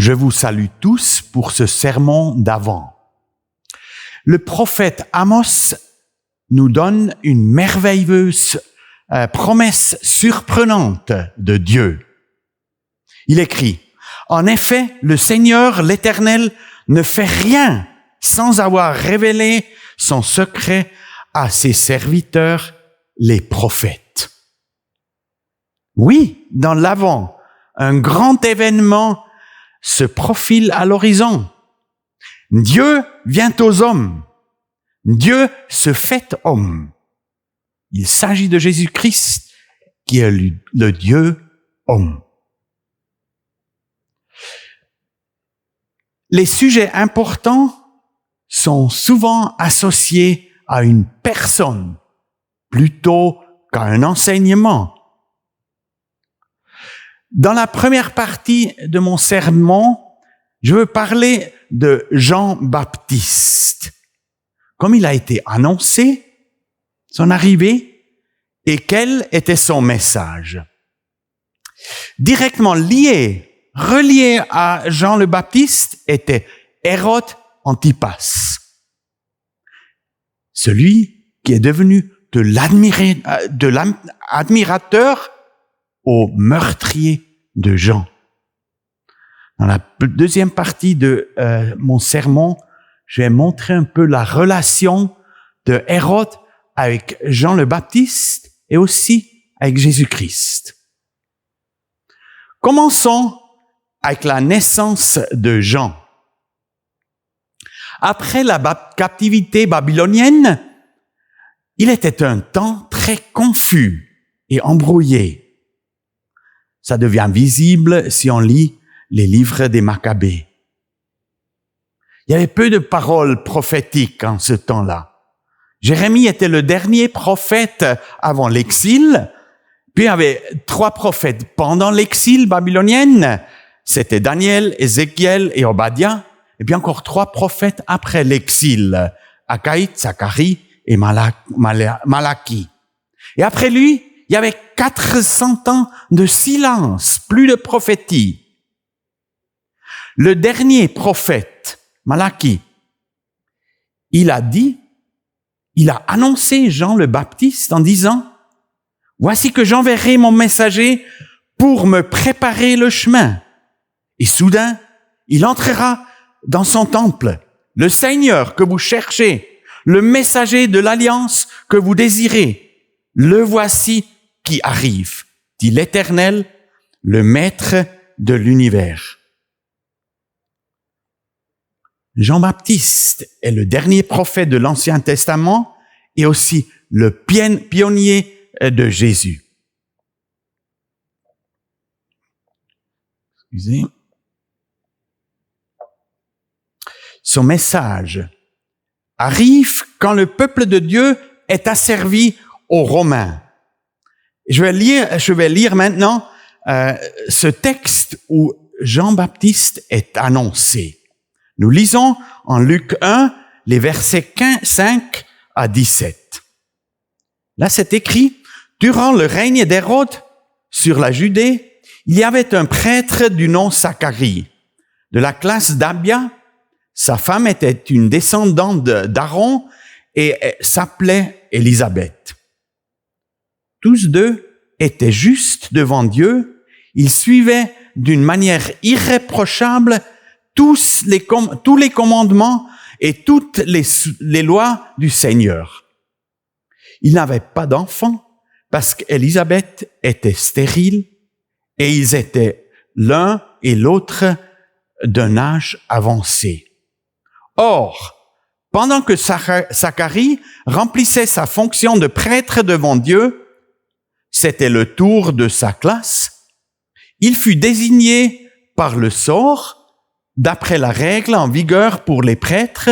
Je vous salue tous pour ce sermon d'avant. Le prophète Amos nous donne une merveilleuse promesse surprenante de Dieu. Il écrit, « En effet, le Seigneur, l'Éternel, ne fait rien sans avoir révélé son secret à ses serviteurs, les prophètes. » Oui, dans l'Avent, un grand événement se profile à l'horizon. Dieu vient aux hommes. Dieu se fait homme. Il s'agit de Jésus-Christ qui est le Dieu homme. Les sujets importants sont souvent associés à une personne plutôt qu'à un enseignement. Dans la première partie de mon sermon, je veux parler de Jean-Baptiste, comme il a été annoncé, son arrivée, et quel était son message. Directement relié à Jean le Baptiste était Hérode Antipas, celui qui est devenu de l'admirateur au meurtrier de Jean. Dans la deuxième partie de mon sermon, je vais montrer un peu la relation de Hérode avec Jean le Baptiste et aussi avec Jésus-Christ. Commençons avec la naissance de Jean. Après la captivité babylonienne, il était un temps très confus et embrouillé. Ça devient visible si on lit les livres des Maccabées. Il y avait peu de paroles prophétiques en ce temps-là. Jérémie était le dernier prophète avant l'exil, puis il y avait 3 prophètes pendant l'exil babylonien. C'était Daniel, Ézéchiel et Obadiah, et puis encore 3 prophètes après l'exil, Achaï, Zacharie et Malachie. Et après lui, il y avait 400 ans de silence, plus de prophétie. Le dernier prophète, Malachie, il a annoncé Jean le Baptiste en disant, « Voici que j'enverrai mon messager pour me préparer le chemin. » Et soudain, il entrera dans son temple, le Seigneur que vous cherchez, le messager de l'alliance que vous désirez. Le voici qui arrive, dit l'Éternel, le Maître de l'univers. Jean-Baptiste est le dernier prophète de l'Ancien Testament et aussi le pionnier de Jésus. Excusez. Son message arrive quand le peuple de Dieu est asservi aux Romains. Je vais lire maintenant ce texte où Jean-Baptiste est annoncé. Nous lisons en Luc 1, les versets 5 à 17. Là, c'est écrit, « Durant le règne d'Hérode sur la Judée, il y avait un prêtre du nom Zacharie, de la classe d'Abia. Sa femme était une descendante d'Aaron et s'appelait Élisabeth. Tous deux étaient justes devant Dieu. Ils suivaient d'une manière irréprochable tous les commandements et toutes les lois du Seigneur. Ils n'avaient pas d'enfants parce qu'Élisabeth était stérile et ils étaient l'un et l'autre d'un âge avancé. Or, pendant que Zacharie remplissait sa fonction de prêtre devant Dieu, c'était le tour de sa classe, il fut désigné par le sort, d'après la règle en vigueur pour les prêtres,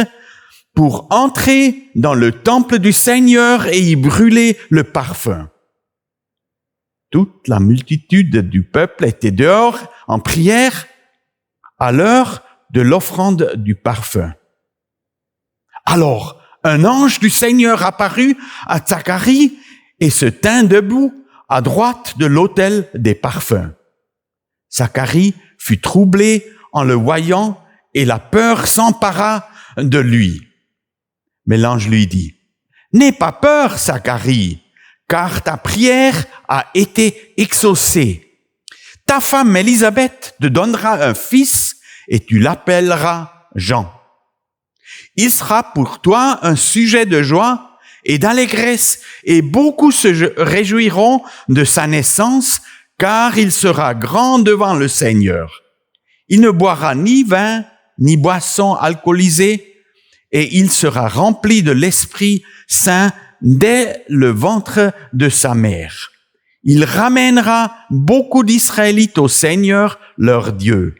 pour entrer dans le temple du Seigneur et y brûler le parfum. Toute la multitude du peuple était dehors en prière à l'heure de l'offrande du parfum. Alors, un ange du Seigneur apparut à Zacharie et se tint debout à droite de l'autel des parfums. Zacharie fut troublé en le voyant et la peur s'empara de lui. Mais l'ange lui dit, « N'aie pas peur, Zacharie, car ta prière a été exaucée. Ta femme Élisabeth te donnera un fils et tu l'appelleras Jean. Il sera pour toi un sujet de joie et d'allégresse, et beaucoup se réjouiront de sa naissance, car il sera grand devant le Seigneur. Il ne boira ni vin, ni boisson alcoolisée, et il sera rempli de l'Esprit Saint dès le ventre de sa mère. Il ramènera beaucoup d'Israélites au Seigneur, leur Dieu.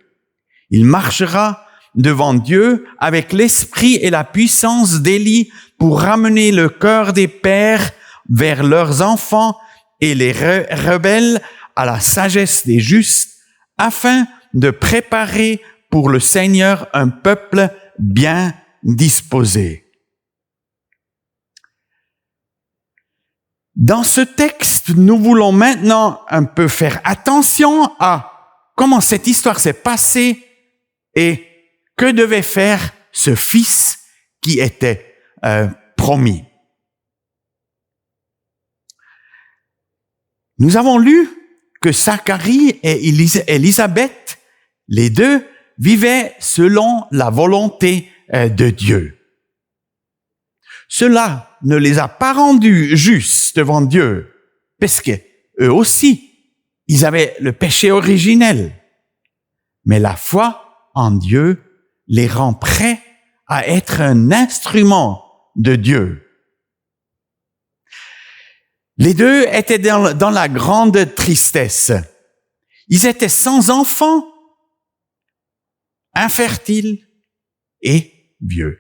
Il marchera devant Dieu avec l'esprit et la puissance d'Élie pour ramener le cœur des pères vers leurs enfants et les rebelles à la sagesse des justes, afin de préparer pour le Seigneur un peuple bien disposé. Dans ce texte, nous voulons maintenant un peu faire attention à comment cette histoire s'est passée et que devait faire ce fils qui était promis. Nous avons lu que Zacharie et Élisabeth, les deux, vivaient selon la volonté de Dieu. Cela ne les a pas rendus justes devant Dieu, parce que eux aussi, ils avaient le péché originel. Mais la foi en Dieu les rend prêts à être un instrument de Dieu. Les deux étaient dans la grande tristesse. Ils étaient sans enfants, infertiles et vieux.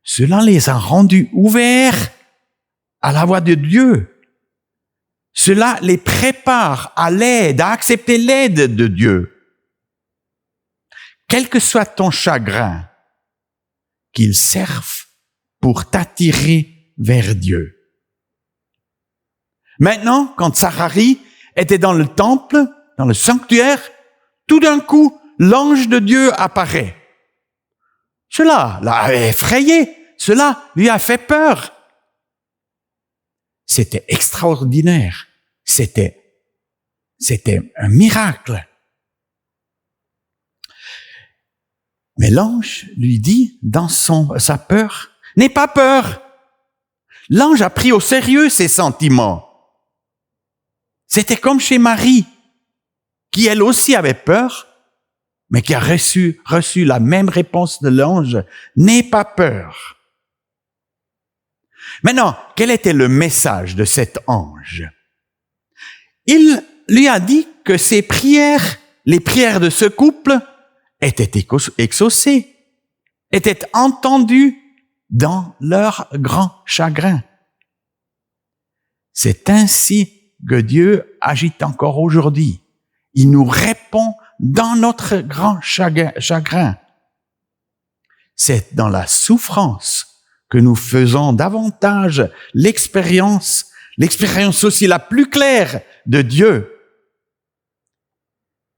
Cela les a rendus ouverts à la voix de Dieu. Cela les prépare à l'aide, à accepter l'aide de Dieu. Quel que soit ton chagrin, qu'il serve pour t'attirer vers Dieu. Maintenant, quand Zacharie était dans le temple, dans le sanctuaire, tout d'un coup, l'ange de Dieu apparaît. Cela l'a effrayé, cela lui a fait peur. C'était extraordinaire, c'était un miracle. Mais l'ange lui dit, dans sa peur, « N'aie pas peur !» L'ange a pris au sérieux ses sentiments. C'était comme chez Marie, qui elle aussi avait peur, mais qui a reçu la même réponse de l'ange, « N'aie pas peur !» Maintenant, quel était le message de cet ange? Il lui a dit que ses prières, les prières de ce couple, étaient exaucées, étaient entendues dans leur grand chagrin. C'est ainsi que Dieu agit encore aujourd'hui. Il nous répond dans notre grand chagrin. C'est dans la souffrance que nous faisons davantage l'expérience aussi la plus claire de Dieu.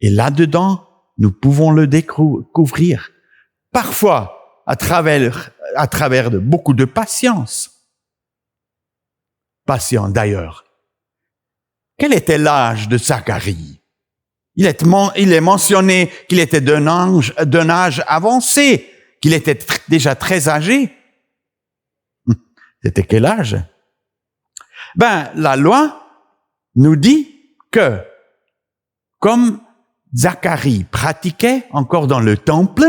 Et là-dedans, nous pouvons le découvrir, parfois à travers de beaucoup de patience. Patient d'ailleurs. Quel était l'âge de Zacharie? Il est mentionné qu'il était d'un âge avancé, qu'il était déjà très âgé. C'était quel âge? La loi nous dit que, comme Zacharie pratiquait encore dans le temple,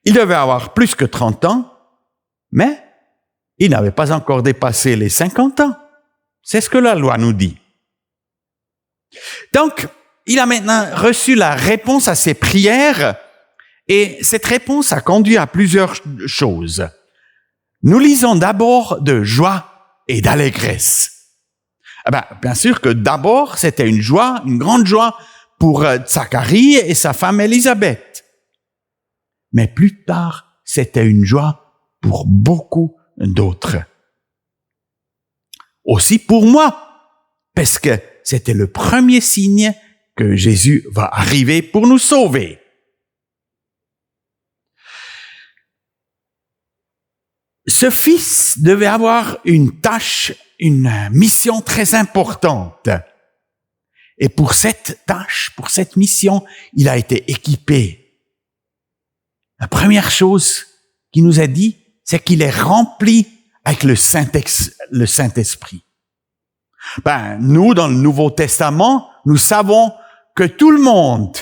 il devait avoir plus que 30 ans, mais il n'avait pas encore dépassé les 50 ans. C'est ce que la loi nous dit. Donc, il a maintenant reçu la réponse à ses prières, et cette réponse a conduit à plusieurs choses. Nous lisons d'abord de joie et d'allégresse. Bien sûr que d'abord, c'était une joie, une grande joie pour Zacharie et sa femme Élisabeth. Mais plus tard, c'était une joie pour beaucoup d'autres. Aussi pour moi, parce que c'était le premier signe que Jésus va arriver pour nous sauver. ce fils devait avoir une tâche, une mission très importante. Et pour cette tâche, pour cette mission, il a été équipé. La première chose qu'il nous a dit, c'est qu'il est rempli avec le Saint-Esprit. Nous, dans le Nouveau Testament, nous savons que tout le monde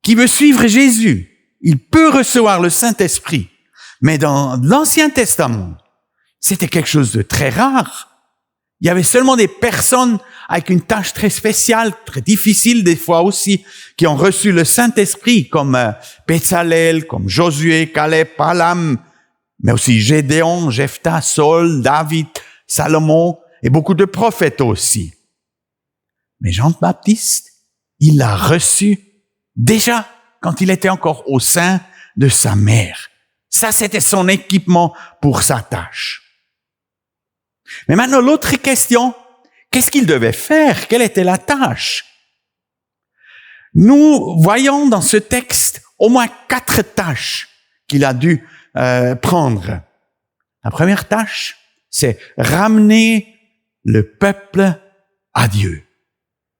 qui veut suivre Jésus, il peut recevoir le Saint-Esprit. Mais dans l'Ancien Testament, c'était quelque chose de très rare. Il y avait seulement des personnes avec une tâche très spéciale, très difficile des fois aussi, qui ont reçu le Saint-Esprit, comme Bétzalel, comme Josué, Caleb, Balaam, mais aussi Gédéon, Jephthah, Saul, David, Salomon, et beaucoup de prophètes aussi. Mais Jean-Baptiste, il l'a reçu déjà quand il était encore au sein de sa mère. Ça, c'était son équipement pour sa tâche. Mais maintenant, l'autre question, qu'est-ce qu'il devait faire? Quelle était la tâche? Nous voyons dans ce texte au moins 4 tâches qu'il a dû prendre. La première tâche, c'est ramener le peuple à Dieu.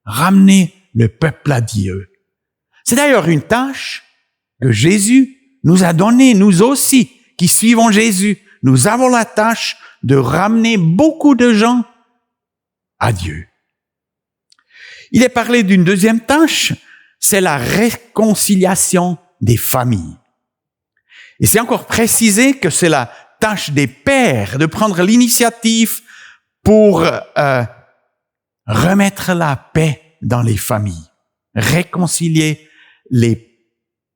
Ramener le peuple à Dieu. C'est d'ailleurs une tâche que Jésus nous a donnée, nous aussi, qui suivons Jésus. Nous avons la tâche de ramener beaucoup de gens à Dieu. Il est parlé d'une deuxième tâche, c'est la réconciliation des familles. Et c'est encore précisé que c'est la tâche des pères de prendre l'initiative pour remettre la paix dans les familles, réconcilier les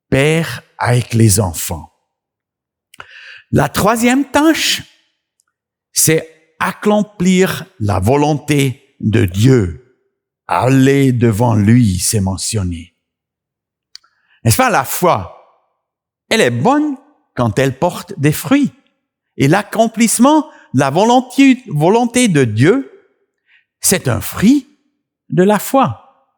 pères avec les enfants. La troisième tâche, c'est accomplir la volonté de Dieu. Aller devant lui, c'est mentionné. N'est-ce pas, la foi, elle est bonne quand elle porte des fruits. Et l'accomplissement de la volonté de Dieu, c'est un fruit de la foi.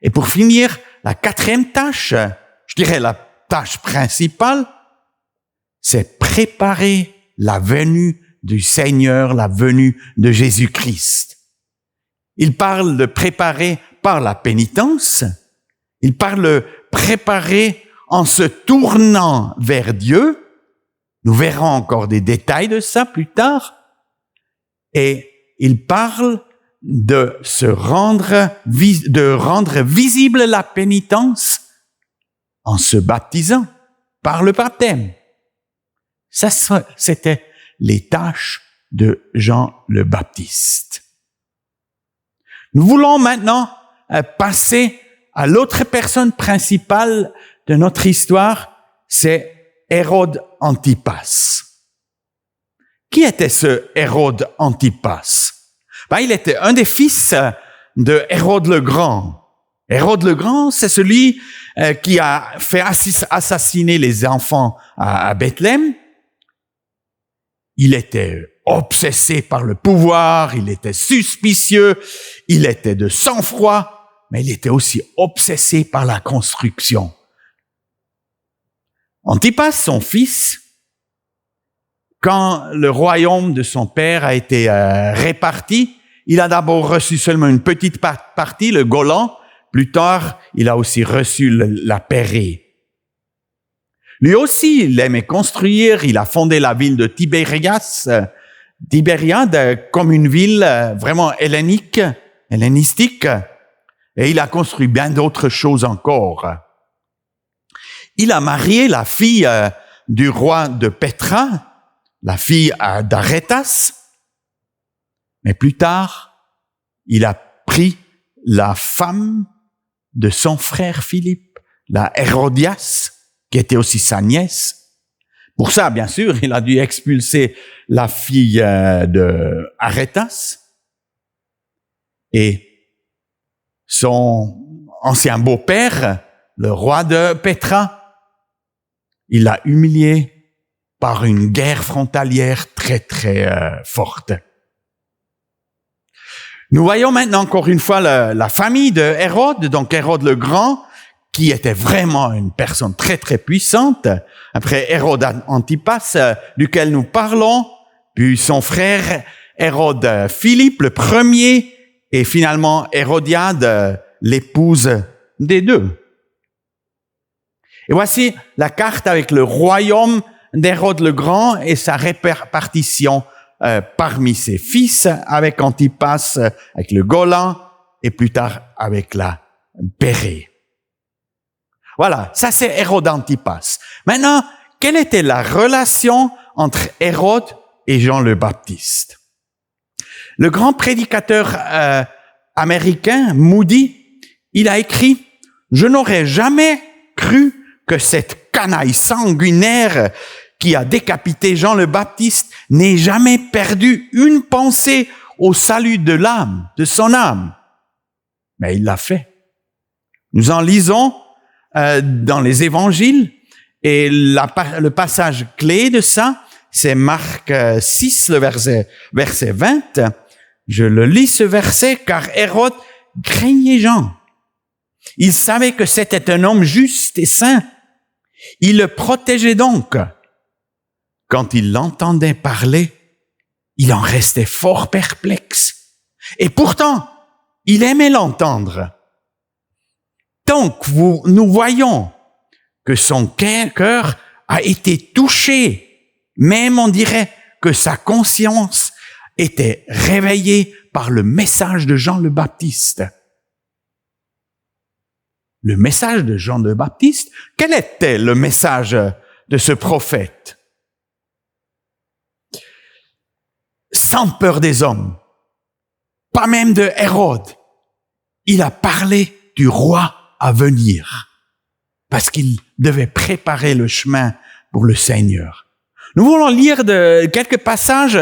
Et pour finir, la quatrième tâche, je dirais la tâche principale, c'est préparer la venue du Seigneur, la venue de Jésus-Christ. Il parle de préparer par la pénitence, il parle de préparer en se tournant vers Dieu. Nous verrons encore des détails de ça plus tard. Et il parle de rendre visible la pénitence en se baptisant par le baptême. Ça, c'était les tâches de Jean le Baptiste. Nous voulons maintenant passer à l'autre personne principale de notre histoire, c'est Hérode Antipas. Qui était ce Hérode Antipas? Il était un des fils de Hérode le Grand. Hérode le Grand, c'est celui qui a fait assassiner les enfants à Bethléem. Il était obsédé par le pouvoir, il était suspicieux, il était de sang-froid, mais il était aussi obsédé par la construction. Antipas, son fils, quand le royaume de son père a été réparti, il a d'abord reçu seulement une petite partie, le Golan. Plus tard, il a aussi reçu la Pérée. Lui aussi, il aimait construire. Il a fondé la ville de Tibériade comme une ville vraiment hellénistique. Et il a construit bien d'autres choses encore. Il a marié la fille du roi de Pétra, la fille d'Arétas. Mais plus tard, il a pris la femme de son frère Philippe, la Hérodias, qui était aussi sa nièce. Pour ça, bien sûr, il a dû expulser la fille de Arétas. Et son ancien beau-père, le roi de Pétra, il l'a humilié par une guerre frontalière très, très forte. Nous voyons maintenant encore une fois la famille de Hérode, donc Hérode le Grand, qui était vraiment une personne très, très puissante. Après Hérode Antipas, duquel nous parlons, puis son frère Hérode Philippe, le premier, et finalement Hérodiade, l'épouse des deux. Et voici la carte avec le royaume d'Hérode le Grand et sa répartition parmi ses fils, avec Antipas, avec le Golan, et plus tard avec la Bérée. Voilà, ça c'est Hérode Antipas. Maintenant, quelle était la relation entre Hérode et Jean le Baptiste? Le grand prédicateur américain, Moody, il a écrit « Je n'aurais jamais cru que cette canaille sanguinaire qui a décapité Jean le Baptiste n'ait jamais perdu une pensée au salut de l'âme, de son âme. » Mais il l'a fait. Nous en lisons dans les évangiles, et le passage clé de ça, c'est Marc 6, le verset 20. Je le lis ce verset, car Hérode craignait Jean. Il savait que c'était un homme juste et saint. Il le protégeait donc. Quand il l'entendait parler, il en restait fort perplexe. Et pourtant, il aimait l'entendre. Donc, nous voyons que son cœur a été touché. Même on dirait que sa conscience était réveillée par le message de Jean le Baptiste. Le message de Jean le Baptiste, quel était le message de ce prophète? Sans peur des hommes, pas même de Hérode, il a parlé du roi à venir, parce qu'il devait préparer le chemin pour le Seigneur. Nous voulons lire quelques passages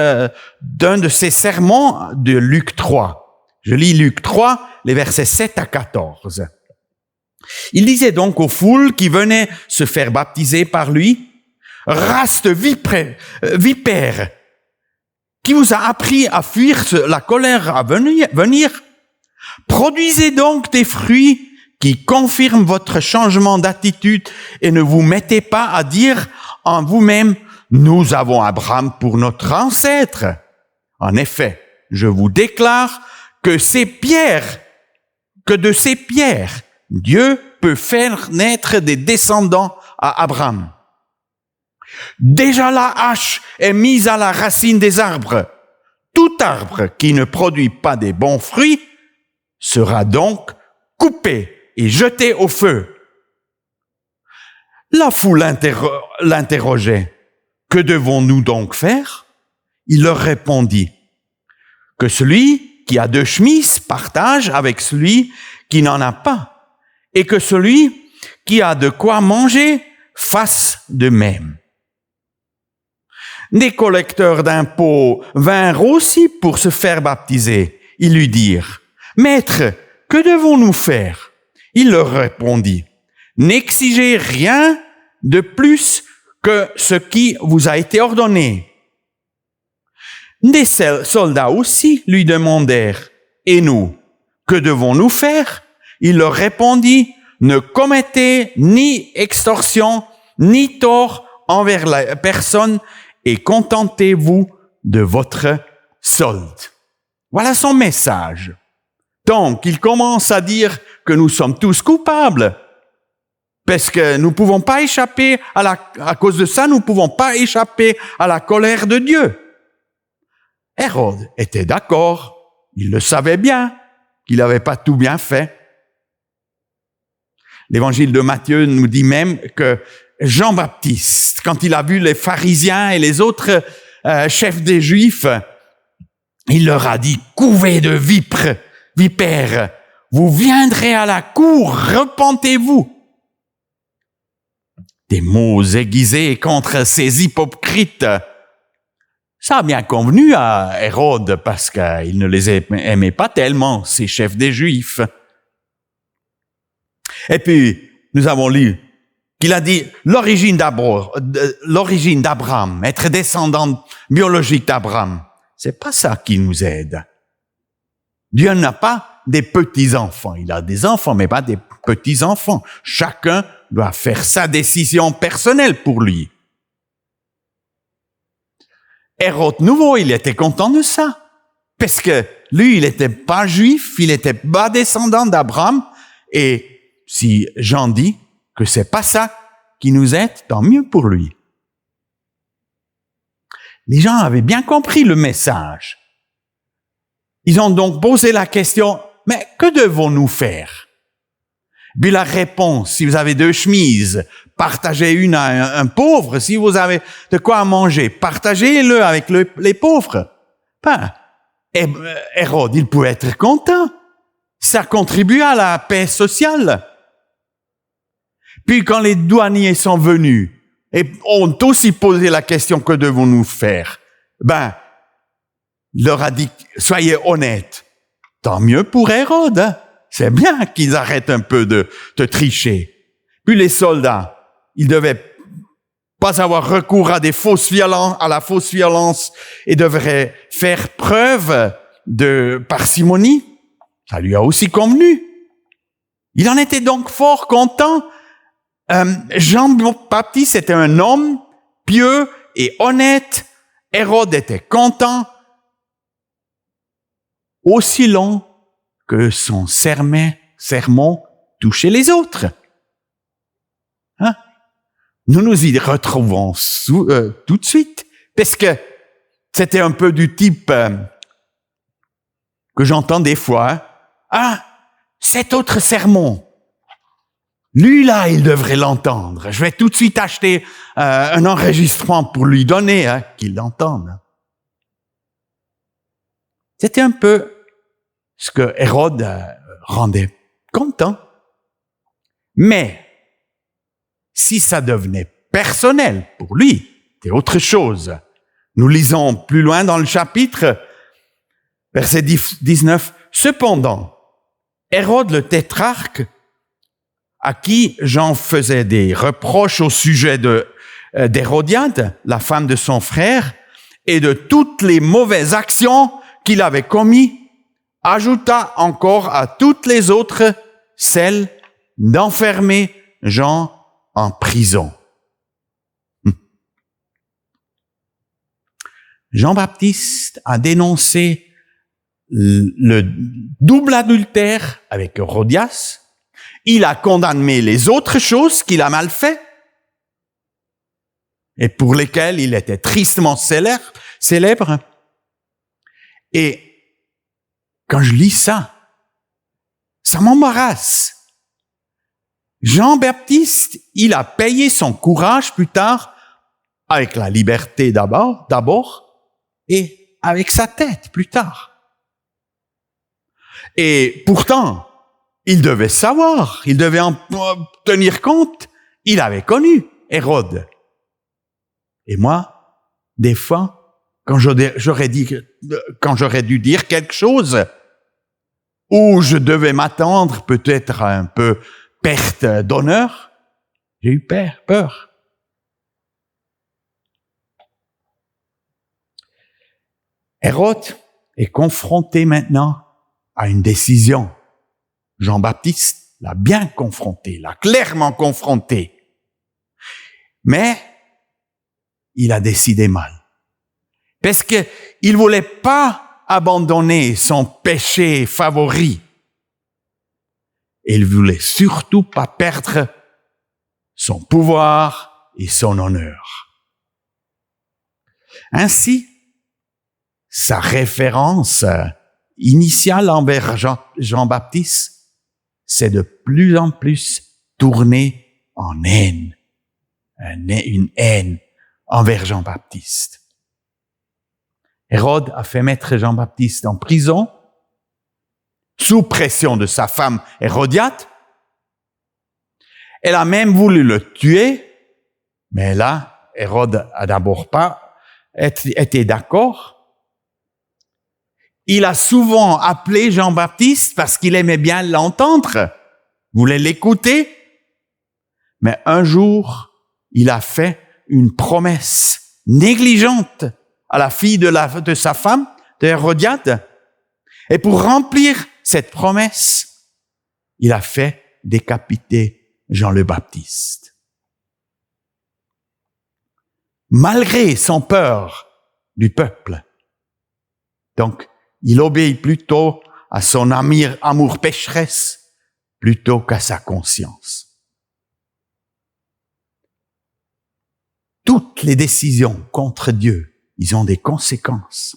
d'un de ces sermons de Luc 3. Je lis Luc 3, les versets 7 à 14. Il disait donc aux foules qui venaient se faire baptiser par lui, « Race de vipères, qui vous a appris à fuir la colère à venir? Produisez donc des fruits qui confirment votre changement d'attitude et ne vous mettez pas à dire en vous-même, nous avons Abraham pour notre ancêtre. En effet, je vous déclare que de ces pierres, Dieu peut faire naître des descendants à Abraham. Déjà la hache est mise à la racine des arbres. Tout arbre qui ne produit pas des bons fruits sera donc coupé et jeté au feu. La foule l'interrogeait. Que devons-nous donc faire? Il leur répondit que celui qui a 2 chemises partage avec celui qui n'en a pas, et que celui qui a de quoi manger fasse de même. Des collecteurs d'impôts vinrent aussi pour se faire baptiser. Ils lui dirent, « Maître, que devons-nous faire ?» Il leur répondit, « N'exigez rien de plus que ce qui vous a été ordonné. » Des soldats aussi lui demandèrent, « Et nous, que devons-nous faire ?» Il leur répondit, « Ne commettez ni extorsion, ni tort envers la personne, et contentez-vous de votre solde. » Voilà son message. Donc, il commence à dire que nous sommes tous coupables, parce que nous ne pouvons pas échapper à cause de ça, nous ne pouvons pas échapper à la colère de Dieu. Hérode était d'accord, il le savait bien, qu'il n'avait pas tout bien fait. L'évangile de Matthieu nous dit même que Jean-Baptiste, quand il a vu les pharisiens et les autres chefs des Juifs, il leur a dit, « Couvez de vipères, vous viendrez à la cour, repentez-vous. » Des mots aiguisés contre ces hypocrites. Ça a bien convenu à Hérode parce qu'il ne les aimait pas tellement, ces chefs des Juifs. Et puis, nous avons lu qu'il a dit l'origine d'Abraham, être descendant biologique d'Abraham. C'est pas ça qui nous aide. Dieu n'a pas des petits-enfants. Il a des enfants, mais pas des petits-enfants. Chacun doit faire sa décision personnelle pour lui. Hérode nouveau, il était content de ça. Parce que lui, il n'était pas juif, il n'était pas descendant d'Abraham. Et si Jean dit que c'est pas ça qui nous aide, tant mieux pour lui. Les gens avaient bien compris le message. Ils ont donc posé la question, mais que devons-nous faire? Puis la réponse, si vous avez 2 chemises, partagez une à un pauvre. Si vous avez de quoi manger, partagez-le avec les pauvres. Ben, Hérode, il pouvait être content. Ça contribue à la paix sociale. Puis quand les douaniers sont venus et ont aussi posé la question, que devons-nous faire? Ben, il leur a dit, soyez honnêtes. Tant mieux pour Hérode, hein? C'est bien qu'ils arrêtent un peu de tricher. Puis les soldats, ils devaient pas avoir recours à la fausse violence et devraient faire preuve de parcimonie. Ça lui a aussi convenu. Il en était donc fort content. Jean-Baptiste était un homme pieux et honnête. Hérode était content. Aussi long que son sermon touchait les autres. Hein? Nous nous y retrouvons tout de suite, parce que c'était un peu du type que j'entends des fois. Ah, cet autre sermon, lui là, il devrait l'entendre. Je vais tout de suite acheter un enregistrement pour lui donner, qu'il l'entende. C'était un peu ce que Hérode rendait content. Mais si ça devenait personnel pour lui, c'est autre chose. Nous lisons plus loin dans le chapitre, verset 19. Cependant, Hérode le tétrarque, à qui Jean faisait des reproches au sujet d'Hérodiade, la femme de son frère, et de toutes les mauvaises actions qu'il avait commises, ajouta encore à toutes les autres celle d'enfermer Jean en prison. Jean-Baptiste a dénoncé le double adultère avec Hérodias. Il a condamné les autres choses qu'il a mal fait et pour lesquelles il était tristement célèbre. Et quand je lis ça, ça m'embarrasse. Jean-Baptiste, il a payé son courage plus tard avec la liberté d'abord et avec sa tête plus tard. Et pourtant, il devait savoir, il devait en tenir compte. Il avait connu Hérode. Et moi, des fois, quand j'aurais dû dire quelque chose, ou je devais m'attendre peut-être à un peu perte d'honneur, j'ai eu peur. Hérode est confronté maintenant à une décision. Jean-Baptiste l'a bien confronté, l'a clairement confronté. Mais il a décidé mal. Parce que il voulait pas abandonner son péché favori. Et il voulait surtout pas perdre son pouvoir et son honneur. Ainsi, sa référence initiale envers Jean-Baptiste, c'est de plus en plus tourné en haine. Une haine envers Jean-Baptiste. Hérode a fait mettre Jean-Baptiste en prison, sous pression de sa femme Hérodiade. Elle a même voulu le tuer, mais là, Hérode a d'abord pas été d'accord. Il a souvent appelé Jean-Baptiste parce qu'il aimait bien l'entendre, voulait l'écouter. Mais un jour, il a fait une promesse négligente à la fille de sa femme, d'Hérodiade. Et pour remplir cette promesse, il a fait décapiter Jean le Baptiste. Malgré son peur du peuple. Donc, il obéit plutôt à son amour pécheresse plutôt qu'à sa conscience. Toutes les décisions contre Dieu, ils ont des conséquences.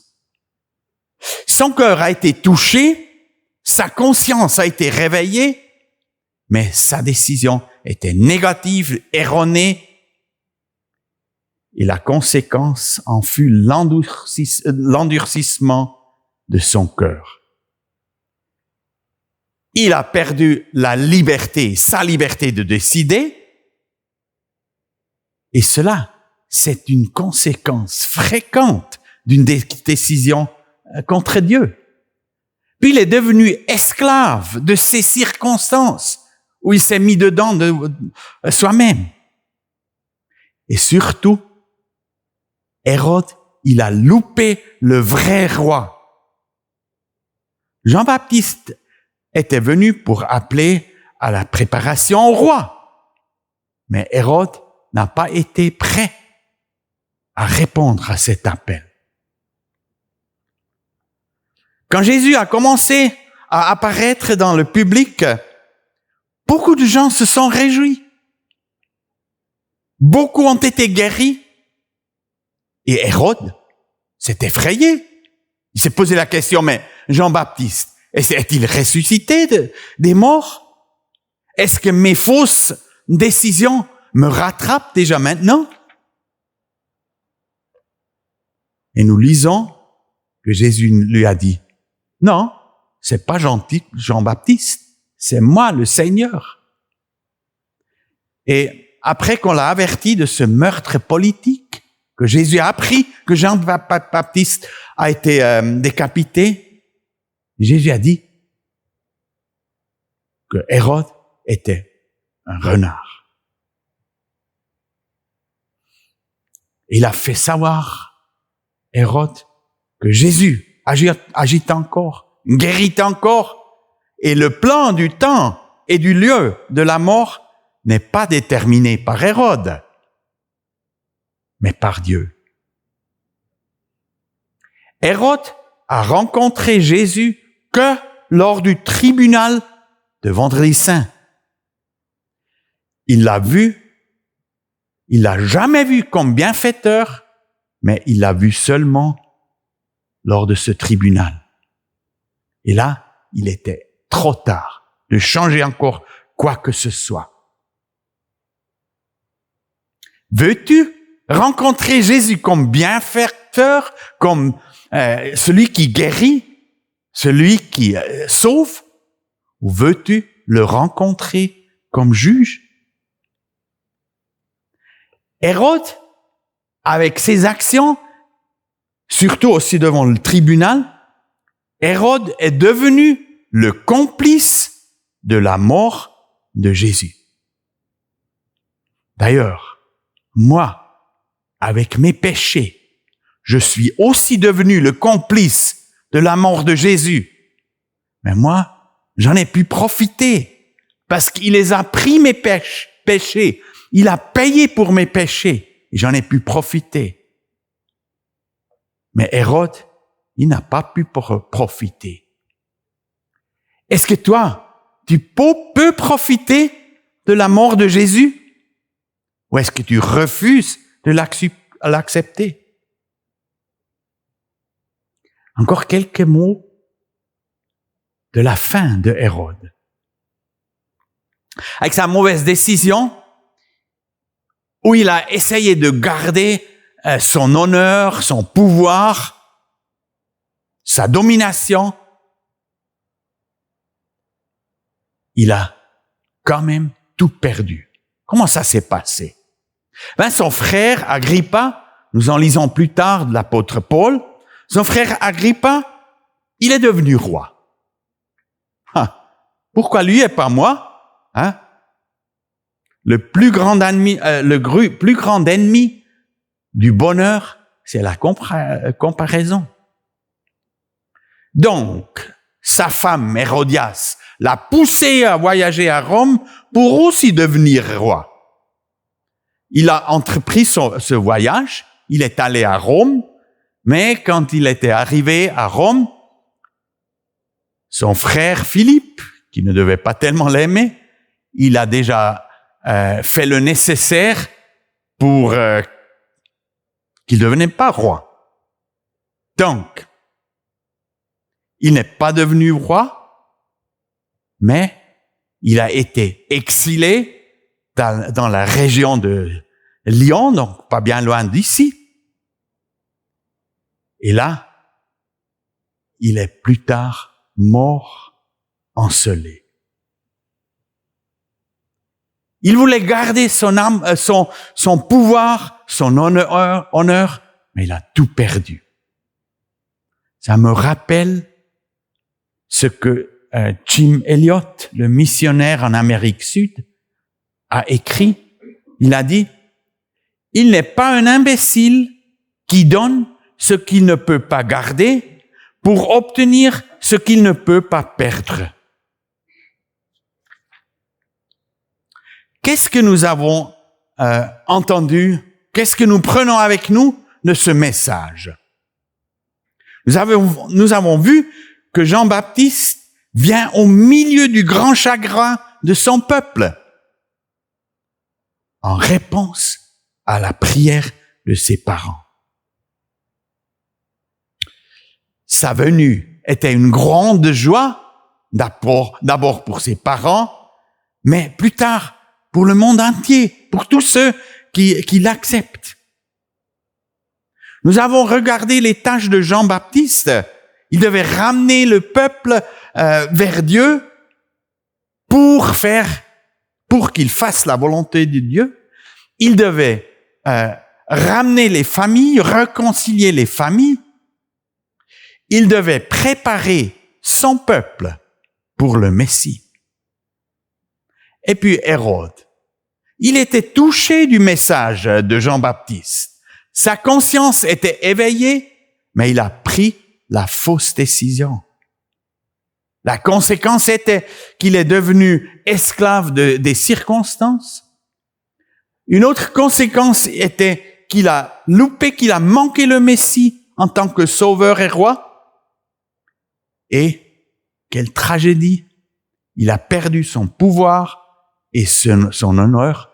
Son cœur a été touché, sa conscience a été réveillée, mais sa décision était négative, erronée, et la conséquence en fut l'endurcissement de son cœur. Il a perdu la liberté, sa liberté de décider, et cela, c'est une conséquence fréquente d'une décision contre Dieu. Puis il est devenu esclave de ces circonstances où il s'est mis dedans de soi-même. Et surtout, Hérode, il a loupé le vrai roi. Jean-Baptiste était venu pour appeler à la préparation au roi. Mais Hérode n'a pas été prêt à répondre à cet appel. Quand Jésus a commencé à apparaître dans le public, beaucoup de gens se sont réjouis. Beaucoup ont été guéris. Et Hérode s'est effrayé. Il s'est posé la question, mais Jean-Baptiste, est-il ressuscité des morts? Est-ce que mes fausses décisions me rattrapent déjà maintenant? Et nous lisons que Jésus lui a dit, non, c'est pas Jean-Baptiste, c'est moi le Seigneur. Et après qu'on l'a averti de ce meurtre politique, que Jésus a appris que Jean-Baptiste a été décapité, Jésus a dit que Hérode était un renard. Il a fait savoir, Hérode, que Jésus agit encore, guérit encore, et le plan du temps et du lieu de la mort n'est pas déterminé par Hérode, mais par Dieu. Hérode a rencontré Jésus que lors du tribunal de Vendredi Saint. Il l'a vu, il l'a jamais vu comme bienfaiteur, mais il l'a vu seulement lors de ce tribunal. Et là, il était trop tard de changer encore quoi que ce soit. Veux-tu rencontrer Jésus comme bienfaiteur, comme celui qui guérit, celui qui sauve, ou veux-tu le rencontrer comme juge? Hérode, avec ses actions, surtout aussi devant le tribunal, Hérode est devenu le complice de la mort de Jésus. D'ailleurs, moi, avec mes péchés, je suis aussi devenu le complice de la mort de Jésus. Mais moi, j'en ai pu profiter parce qu'il les a pris mes péchés. Il a payé pour mes péchés et j'en ai pu profiter. Mais Hérode, il n'a pas pu profiter. Est-ce que toi, tu peux profiter de la mort de Jésus? Ou est-ce que tu refuses de l'accepter? Encore quelques mots de la fin de Hérode. Avec sa mauvaise décision, où il a essayé de garder son honneur, son pouvoir, sa domination, il a quand même tout perdu. Comment ça s'est passé? Son frère Agrippa, nous en lisons plus tard de l'apôtre Paul, son frère Agrippa, il est devenu roi. Pourquoi lui et pas moi? Le plus grand ennemi du bonheur, c'est la comparaison. Donc, sa femme Hérodias l'a poussé à voyager à Rome pour aussi devenir roi. Il a entrepris ce voyage, il est allé à Rome, mais quand il était arrivé à Rome, son frère Philippe, qui ne devait pas tellement l'aimer, il a déjà fait le nécessaire pour qu'il ne devienne pas roi. Donc, il n'est pas devenu roi, mais il a été exilé dans la région de Lyon, donc pas bien loin d'ici. Et là, il est plus tard mort encelé. Il voulait garder son âme, son pouvoir, son honneur, mais il a tout perdu. Ça me rappelle ce que Jim Elliot, le missionnaire en Amérique Sud, a écrit. Il a dit, « Il n'est pas un imbécile qui donne ce qu'il ne peut pas garder pour obtenir ce qu'il ne peut pas perdre. » Qu'est-ce que nous avons entendu? Qu'est-ce que nous prenons avec nous de ce message? Nous avons vu que Jean-Baptiste vient au milieu du grand chagrin de son peuple en réponse à la prière de ses parents. Sa venue était une grande joie, d'abord pour ses parents, mais plus tard pour le monde entier, pour tous ceux qui l'acceptent. Nous avons regardé les tâches de Jean-Baptiste. Il devait ramener le peuple vers Dieu pour qu'il fasse la volonté de Dieu. Il devait ramener les familles, réconcilier les familles. Il devait préparer son peuple pour le Messie. Et puis Hérode, il était touché du message de Jean-Baptiste. Sa conscience était éveillée, mais il a pris la fausse décision. La conséquence était qu'il est devenu esclave des circonstances. Une autre conséquence était qu'il a manqué le Messie en tant que sauveur et roi. Et quelle tragédie! Il a perdu son pouvoir et son honneur,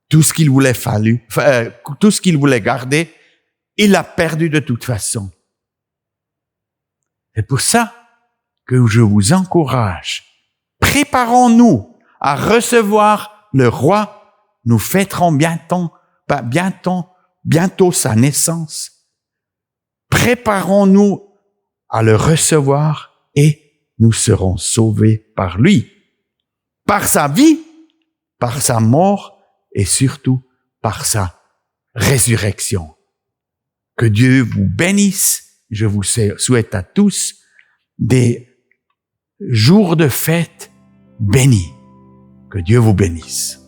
tout ce qu'il voulait garder, il l'a perdu de toute façon. C'est pour ça que je vous encourage. Préparons-nous à recevoir le roi. Nous fêterons bientôt sa naissance. Préparons-nous à le recevoir et nous serons sauvés par lui. Par sa vie, par sa mort et surtout par sa résurrection. Que Dieu vous bénisse. Je vous souhaite à tous des jours de fête bénis. Que Dieu vous bénisse.